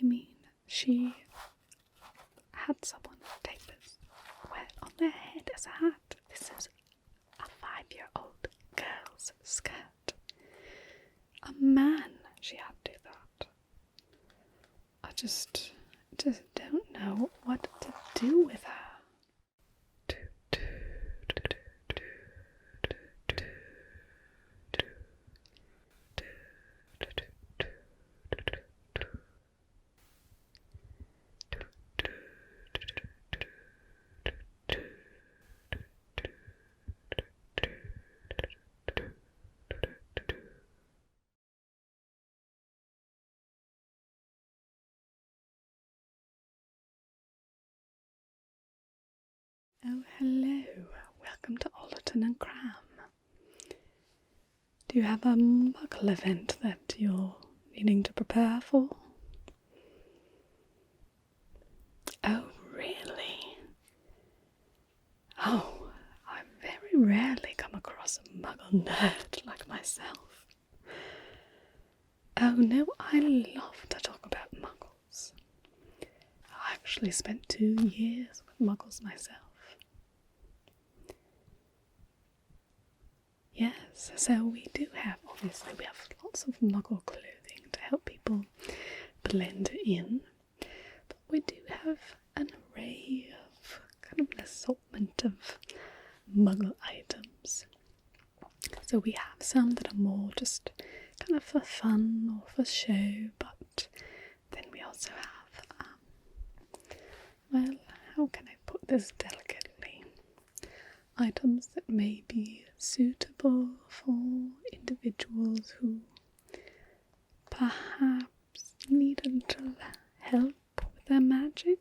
I mean, she had someone take this, wear it on their head as a hat. This is a 5-year-old girl's skirt. A man, she had to do that. I just don't know what to do with her. Oh, hello. Welcome to Ollerton and Cram. Do you have a Muggle event that you're needing to prepare for? Oh, really? Oh, I very rarely come across a Muggle nerd like myself. Oh no, I love to talk about Muggles. I actually spent 2 years with Muggles myself. Yes, so we have lots of Muggle clothing to help people blend in, but we do have an array of kind of an assortment of Muggle items. So we have some that are more just kind of for fun or for show, but then we also have, well, how can I put this delicately? Items that may be suitable for individuals who perhaps need a little help with their magic.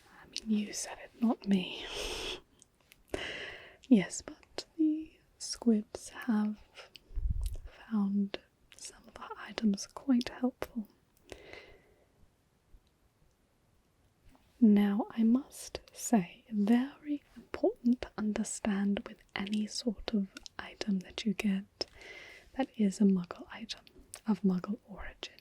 I mean, you said it, not me. Yes, but the squibs have found some of our items quite helpful. Now, I must say, very important to understand with any sort of item that you get that is a Muggle item of Muggle origin.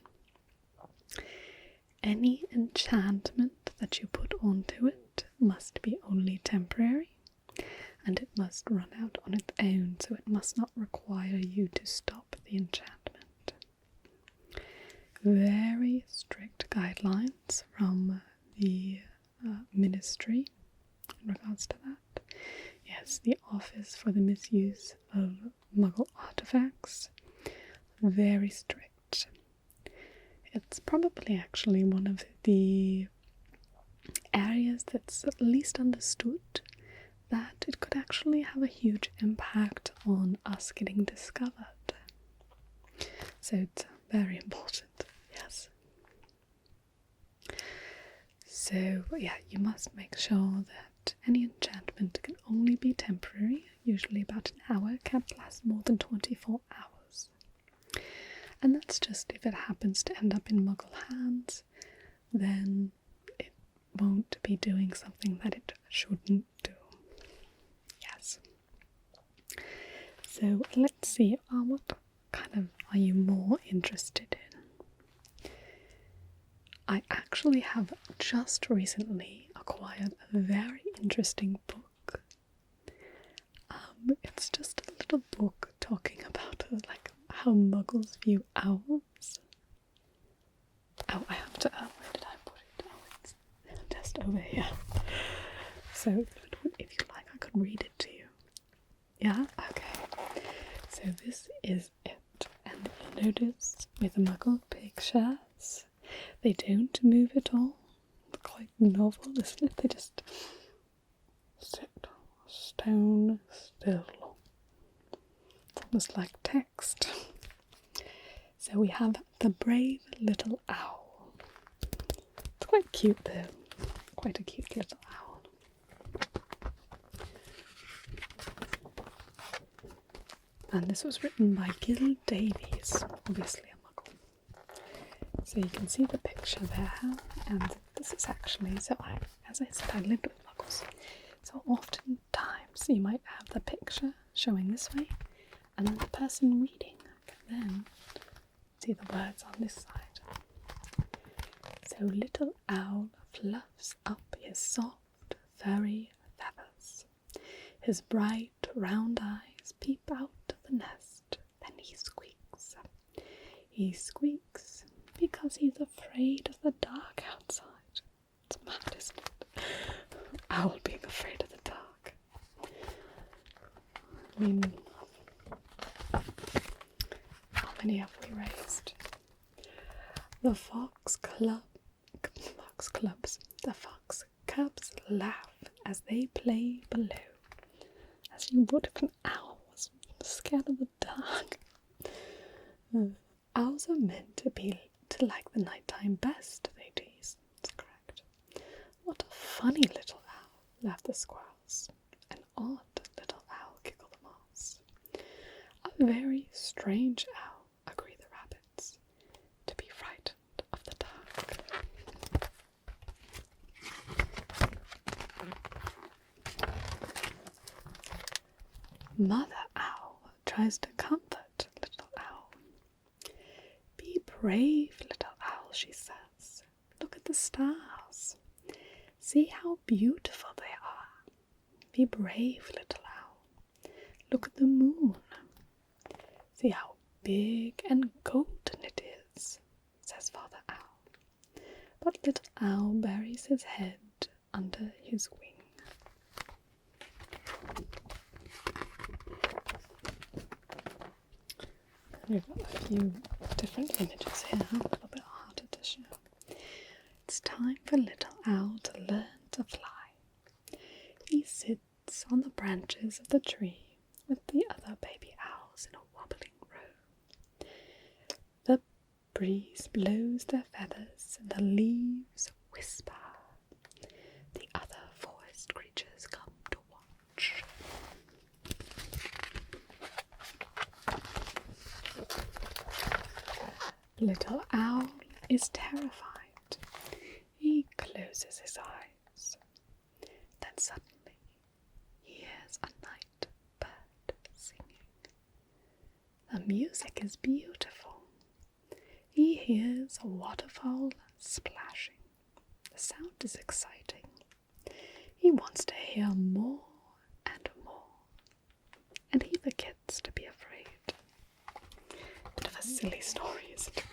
Any enchantment that you put onto it must be only temporary, and it must run out on its own, so it must not require you to stop the enchantment. Very strict guidelines from the ministry in regards to that. Yes, the Office for the Misuse of Muggle Artifacts. Very strict. It's probably actually one of the areas that's least understood, that it could actually have a huge impact on us getting discovered. So it's very important, yes. So, yeah, you must make sure that any enchantment can only be temporary, usually about an hour, can't last more than 24 hours. And that's just if it happens to end up in Muggle hands, then it won't be doing something that it shouldn't do. Yes. So, let's see, what kind of are you more interested in? I actually have just recently acquired a very interesting book. It's just a little book talking about how Muggles view owls. Oh, I have to, where did I put it? Oh, it's just over here. So, if you like, I could read it to you. Yeah? Okay. So this is it. And you'll notice with Muggle pictures, they don't move at all. It's quite novel, isn't it? They just sit stone still. It's almost like text. So we have the brave little owl. It's quite cute though. Quite a cute little owl. And this was written by Gil Davies, obviously a Muggle. So you can see the picture there, and this is actually, as I said, I lived with Muggles. So oftentimes you might have the picture showing this way, and then the person reading can then See the words on this side. So little owl fluffs up his soft, furry feathers. His bright, round eyes peep out of the nest. Then he squeaks. He squeaks because he's afraid of the dark outside. It's mad, isn't it? Owl being afraid of the dark. I mean, how many have we raised? The fox cubs laugh as they play below, as you would if an owl was scared of the dark. Owls are meant to like the nighttime best, they tease. That's correct. What a funny little owl, laugh the squirrels. An odd little owl, giggle the mouse. A very strange owl, agree the rabbits, to be frightened of the dark. Mother owl tries to comfort little owl. Be brave, little owl, she says. Look at the stars. See how beautiful they are. Be brave, little owl. Look at the moon. See how big and golden it is, says Father Owl. But little owl buries his head under his wing. We've got a few different images here, a little bit harder to show. It's time for little owl to learn to fly. He sits on the branches of the tree with the other baby owls in a wobbling row. The breeze blows their feathers and the leaves whisper. The other forest creatures come to watch. Little owl is terrified. He closes his eyes. Then suddenly he hears a night bird singing. The music is beautiful. He hears a waterfall splashing. The sound is exciting. He wants to hear more and more. And he forgets to be afraid. Bit of a silly story, isn't it?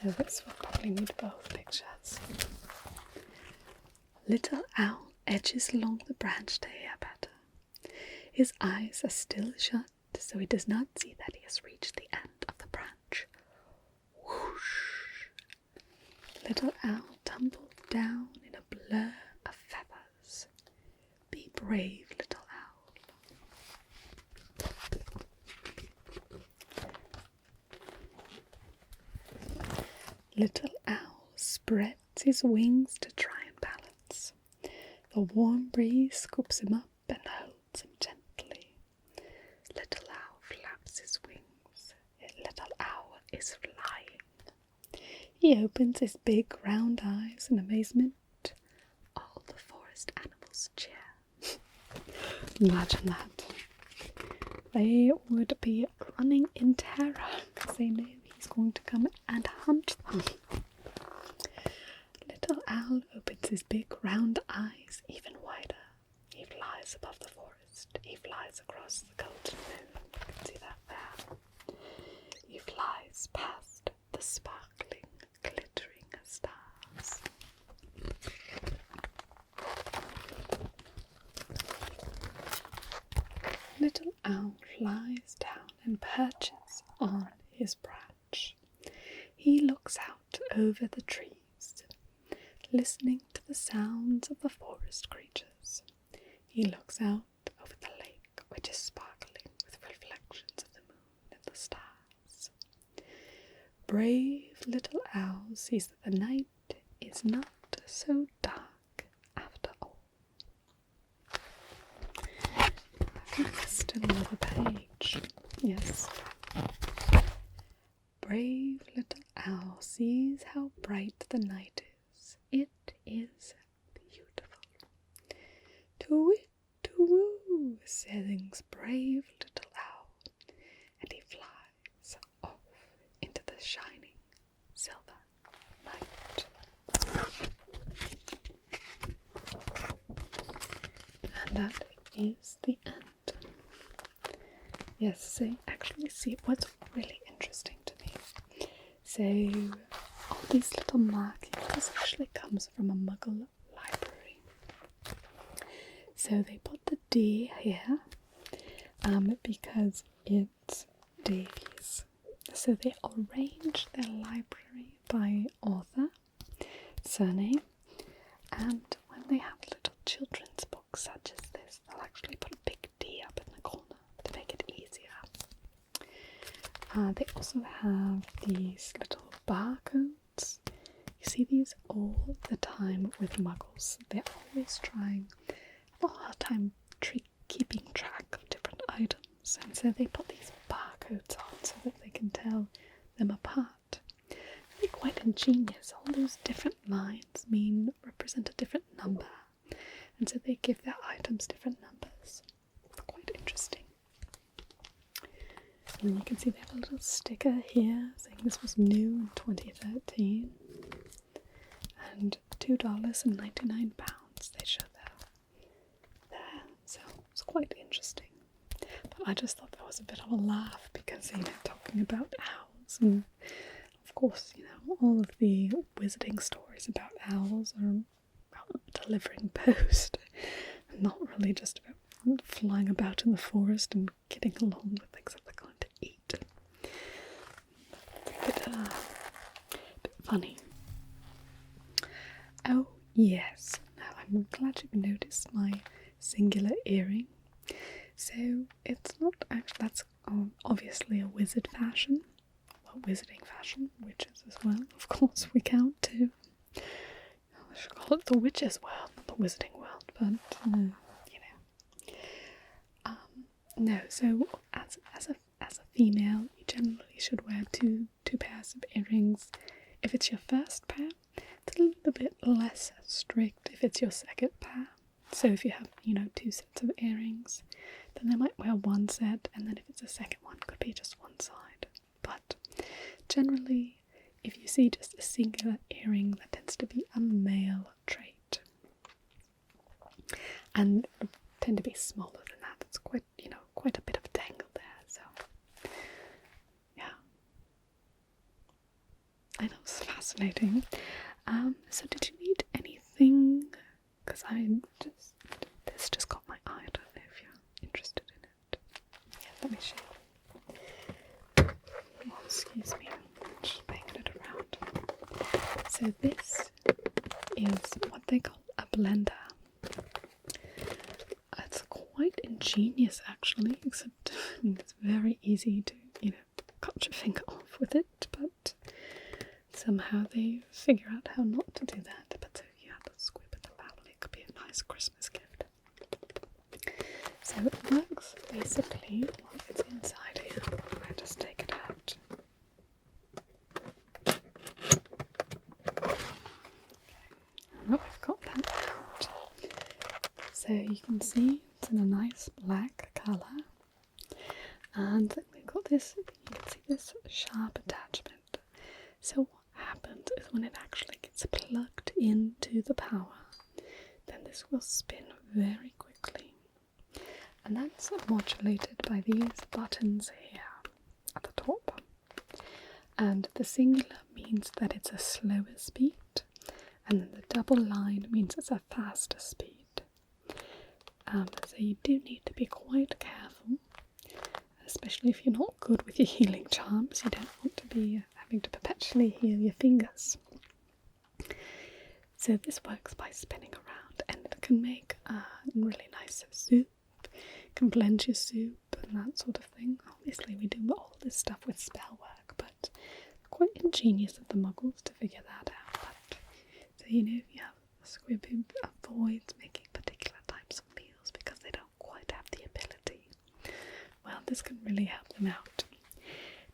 So this will probably need both pictures. Little owl edges along the branch to hear better. His eyes are still shut, so he does not see that he has reached the end of the branch. Whoosh! Little owl tumbled down in a blur of feathers. Be brave, little owl. Little owl spreads his wings to try and balance. The warm breeze scoops him up and holds him gently. Little owl flaps his wings. Little owl is flying. He opens his big round eyes in amazement. All the forest animals cheer. Imagine that. They would be running in terror because they know he's going to come and hunt them. Little owl opens his big round eyes even wider. He flies above the forest. He flies across the golden moon. You can see that there. He flies past the sparkling, glittering stars. Little owl flies down and perches on his branch. He looks out over the trees, listening to the sounds of the forest creatures. He looks out over the lake, which is sparkling with reflections of the moon and the stars. Brave little owl sees that the night is not so dark after all. I think there's still another page. Yes. Brave little owl sees how bright the night is. It is beautiful. To-wit, to-woo, sings brave little owl. Yes, so actually see what's really interesting to me. So all these little markings, this actually comes from a Muggle library. So they put the D here because it's Davies. So they arranged their library by author, surname, and when they have little children's books such as this, they'll actually put a big D up in the corner to make it easier. They also have these little barcodes. You see these all the time with Muggles. They're always trying, have a hard time keeping track of different items, and so they put these barcodes on so that they can tell them apart. They're quite ingenious. All those different lines represent a different number, and so they give their items different numbers. It's quite interesting. And you can see they have a little sticker here saying this was new in 2013, and $2.99 they show there. So it's quite interesting. But I just thought that was a bit of a laugh because, talking about owls, and of course, all of the wizarding stories about owls are about delivering post, and not really just about flying about in the forest and getting along with things that they're going to eat. It's a bit funny. Oh yes, now I'm glad you've noticed my singular earring. So it's not actually, that's obviously a wizard fashion, well, wizarding fashion, witches as well, of course we count too. I should call it the witches world, not the wizarding world, but no. So as a female, you generally should wear two pairs of earrings. If it's your first pair, it's a little bit less strict if it's your second pair. So if you have, 2 sets of earrings, then they might wear one set, and then if it's a second one, it could be just one side. But generally, if you see just a singular earring, that tends to be a male trait. And tend to be smaller than that. It's quite, quite a bit of a tangle there, so yeah. I know, it's fascinating. So did you need anything? Because this just caught my eye. I don't know if you're interested in it. Yeah, let me show you. Oh, excuse me, I'm just banging it around. So this is what they call a blender. It's quite ingenious actually, except it's very easy to, cut your finger off with it, but somehow they figure out how not to do that. But so if you had a squib in the family, it could be a nice Christmas gift. So it works basically, it's inside here. I just take it out. Okay. Oh, I've got that out. So you can see it's in a nice black colour. And we've got this, you can see this sharp attachment. So what happens is when it actually gets plugged into the power, then this will spin very quickly. And that's modulated by these buttons here at the top. And the singular means that it's a slower speed, and then the double line means it's a faster speed. So you do need to be quite careful, especially if you're not good with your healing charms. You don't want to be having to perpetually heal your fingers. So this works by spinning around, and it can make a really nice soup. It can blend your soup and that sort of thing. Obviously we do all this stuff with spell work, but quite ingenious of the Muggles to figure that out. But so if you have a squib who avoids making particular types of meals because they don't quite have the ability, well, this can really help them out.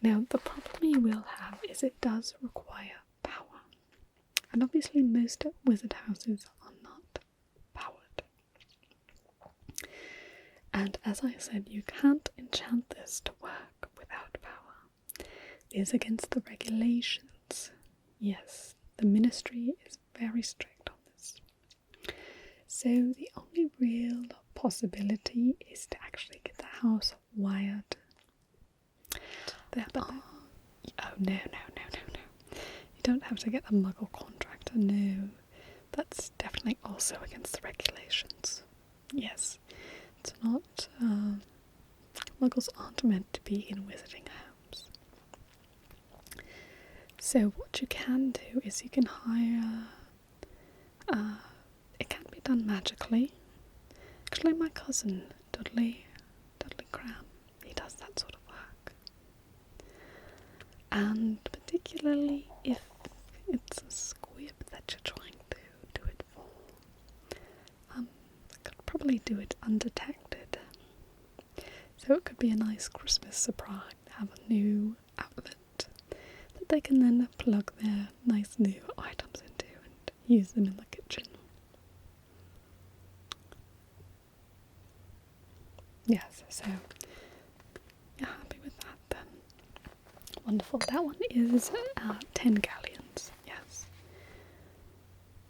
Now the problem you will have is it does require power, and obviously most wizard houses are not powered. And as I said, you can't enchant this to work without power. It is against the regulations. Yes, the ministry is very strict on this. So the only real possibility is to actually get the house wired there, but oh no. You don't have to get a Muggle contractor, no. That's definitely also against the regulations. Yes, it's not, Muggles aren't meant to be in wizarding homes. So what you can do is you can hire, it can be done magically. Actually, my cousin, Dudley Cram, he does that sort of work. And particularly if it's a squib that you're trying to do it for, I could probably do it undetected. So it could be a nice Christmas surprise, have a new outlet that they can then plug their nice new items into and use them in the kitchen. Yes, so you're happy with that then. Wonderful. That one is 10 galleons. Yes.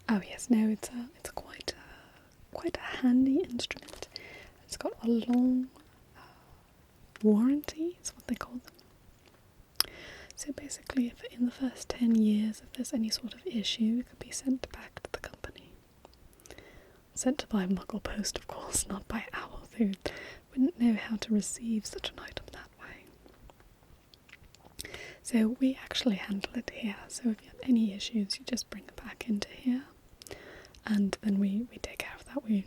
Oh yes, no, it's quite a handy instrument. It's got a long warranty, is what they call them. So basically, if in the first 10 years, if there's any sort of issue, it could be sent back to the company. Sent by Muggle post, of course, not by owl, who wouldn't know how to receive such an item that way. So we actually handle it here, so if you have any issues, you just bring it back into here, and then we take care of that. We're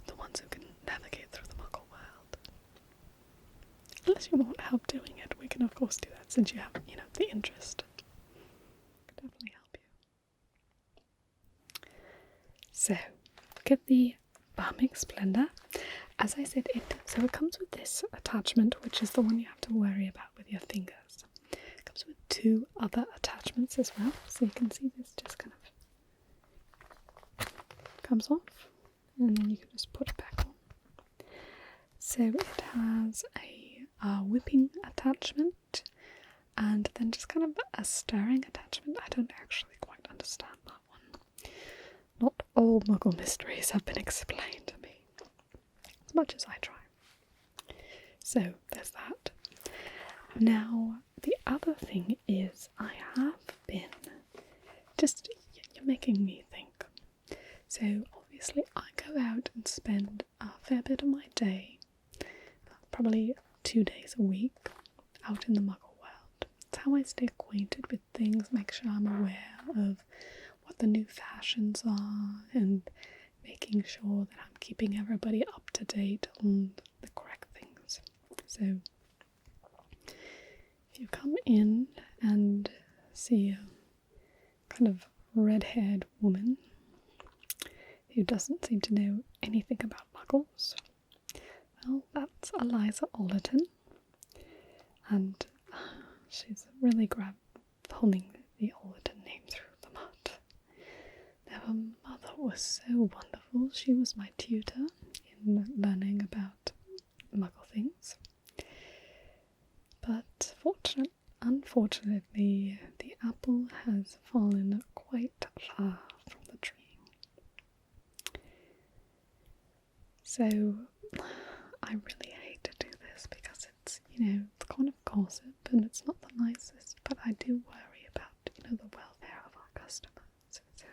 the ones who can navigate through the Muggle world. Unless you want help doing it, we can of course do that, since you have, the interest. Could definitely help you. So, look at the Balmic Splendor. As I said, it comes with this attachment, which is the one you have to worry about with your fingers. It comes with 2 other attachments as well, so you can see this just kind of comes off, and then you can just put it back on. So it has a whipping attachment, and then just kind of a stirring attachment. I don't actually quite understand that one. Not all Muggle mysteries have been explained to me, as much as I try. So there's that. Now, the other thing is I have been you're making me think. So obviously I go out and spend a fair bit of my day, probably 2 days a week, out in the Muggle world. It's how I stay acquainted with things, make sure I'm aware of what the new fashions are, and making sure that I'm keeping everybody up to date on the correct things. So if you come in and see a kind of red-haired woman who doesn't seem to know anything about Muggles, well, that's Eliza Ollerton, and she's really pulling the Ollerton name through the mud. Now, her mother was so wonderful. She was my tutor in learning about Muggle things. But unfortunately, the apple has fallen quite far from the tree. So, I really hate to do this because it's, it's kind of gossip and it's not the nicest, but I do worry about, the welfare of our customers. So,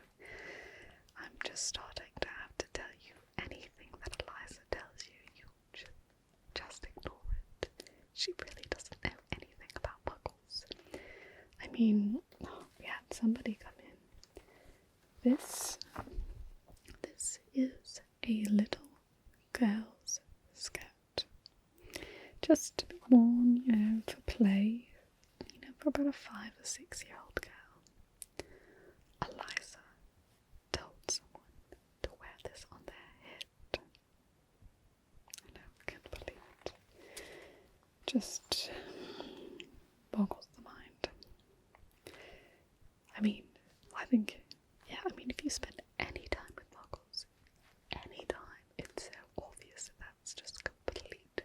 I'm just starting to have to tell you anything that Eliza tells you, you just ignore it. She really doesn't know anything about Muggles. I mean, we had somebody come in. This is a little girl's skirt. Just to be worn, for play, for about a 5 or 6 year old girl. Eliza told someone to wear this on their head. I know, I can't believe it. Just boggles the mind. I mean, if you spend any time with Muggles, any time, it's so obvious that that's just complete.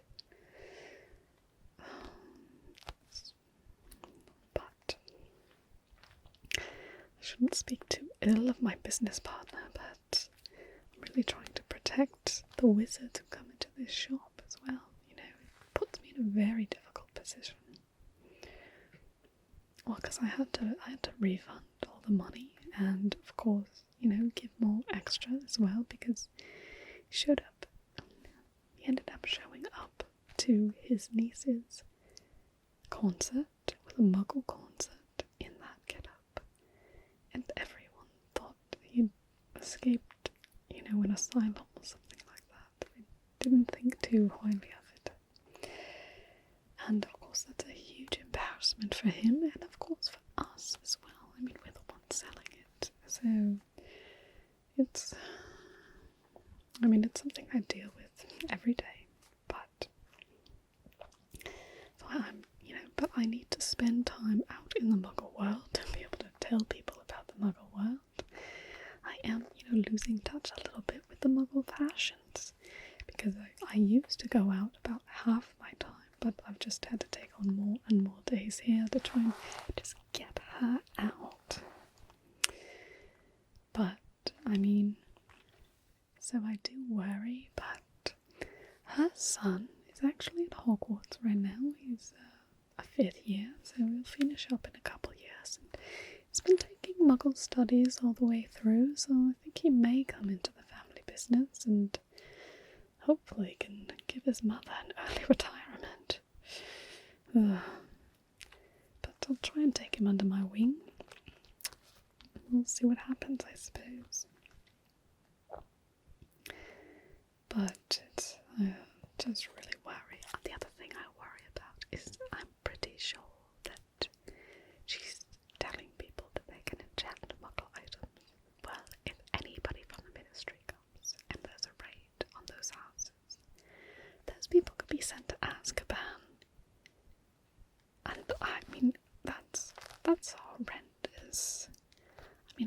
But I shouldn't speak too ill of my business partner, but I'm really trying to protect the wizards who come into this shop as well. It puts me in a very difficult position. well, because I had to refund all the money, and of course, you know, give more extra as well, because he showed up. He ended up showing up to his niece's concert, with a Muggle concert, in that get-up, and everyone thought he'd escaped, you know, an asylum or something like that. They didn't think too highly of it. And of course that's a huge embarrassment for him, and of course for us as well. I mean, we're the ones selling it, so it's something I deal with every day, but but I need to spend time out in the Muggle world to be able to tell people about the Muggle world. I am, losing touch a little bit with the Muggle fashions, because I used to go out about half my time, but I've just had to take on more and more days here to try and just get her out. But, so I do worry, but her son is actually at Hogwarts right now. He's a 5th year, so he'll finish up in a couple of years. And he's been taking Muggle studies all the way through, so I think he may come into the family business and hopefully can give his mother an early retirement. But I'll try and take him under my wing. We'll see what happens, I suppose. But it's just really worry. The other thing I worry about is I'm pretty sure that she's telling people that they can enchant Muggle items. Well, if anybody from the Ministry comes and there's a raid on those houses, those people could be sent to Azkaban. And that's horrendous.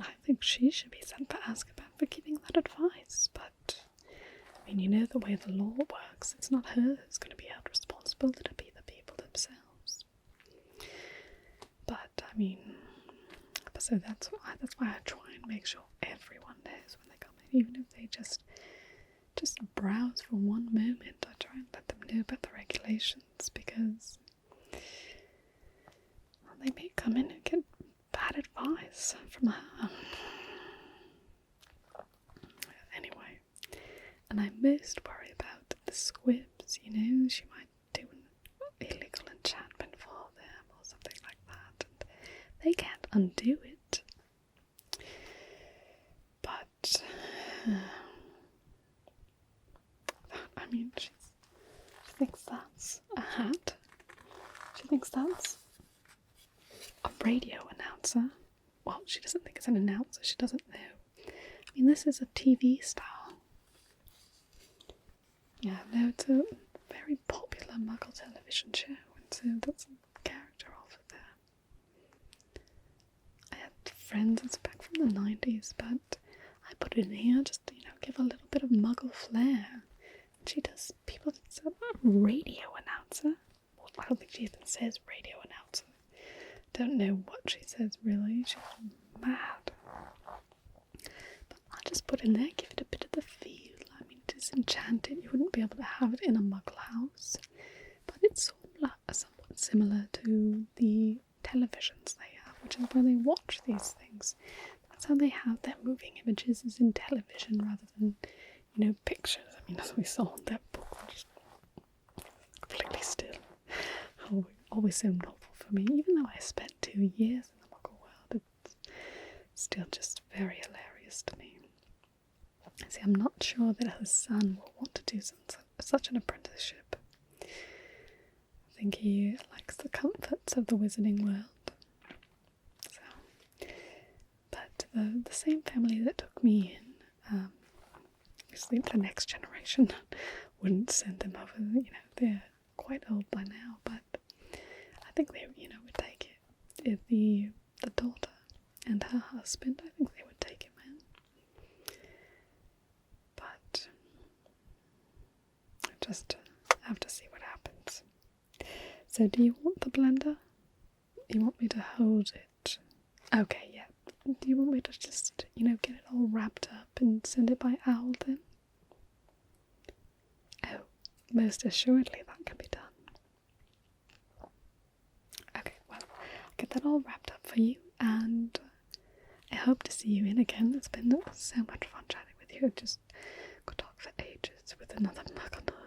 I think she should be sent to Azkaban for giving that advice, but the way the law works, it's not her who's going to be held responsible, it'll be the people themselves. But, so that's why I try and make sure everyone knows when they come in, even if they just browse for one moment. I try and let them know about the regulations, because they may come in and get bad advice from her. Anyway, and I most worry about the squibs, she might do an illegal enchantment for them or something like that, and they can't undo it. But, she thinks that's a hat. She thinks that's a radio announcer. Well, she doesn't think it's an announcer, she doesn't know. This is a TV star. Yeah, no, it's a very popular Muggle television show, and so that's a character of it there. I had friends, it's back from the 90s, but I put it in here just to, give a little bit of Muggle flair. And she does, people say, radio announcer. Well, I don't think she even says radio announcer. Don't know what she says really, she's mad. But I just put in there, give it a bit of the feel. Disenchant it, you wouldn't be able to have it in a Muggle house, but it's somewhat similar to the televisions they have, which is where they watch these things. That's how they have their moving images, is in television rather than, pictures. As we saw in that book, just completely still. Always so novel for me, even though I spent 2 years in the Muggle world, it's still just very hilarious to me. See, I'm not sure that her son will want to do such an apprenticeship. I think he likes the comforts of the wizarding world. So, but the same family that took me in, obviously the next generation wouldn't send them over. They're quite old by now, but I think they, would take it. If the daughter and her husband, I think they would take him in. But I just have to see what happens. So do you want the blender? You want me to hold it? Okay, yeah. Do you want me to just, get it all wrapped up and send it by owl then? Oh, most assuredly that can be done. Okay, well, get that all wrapped up for you, and I hope to see you in again. It's been so much fun chatting with you. Just could talk for ages with another Muggle Nerd.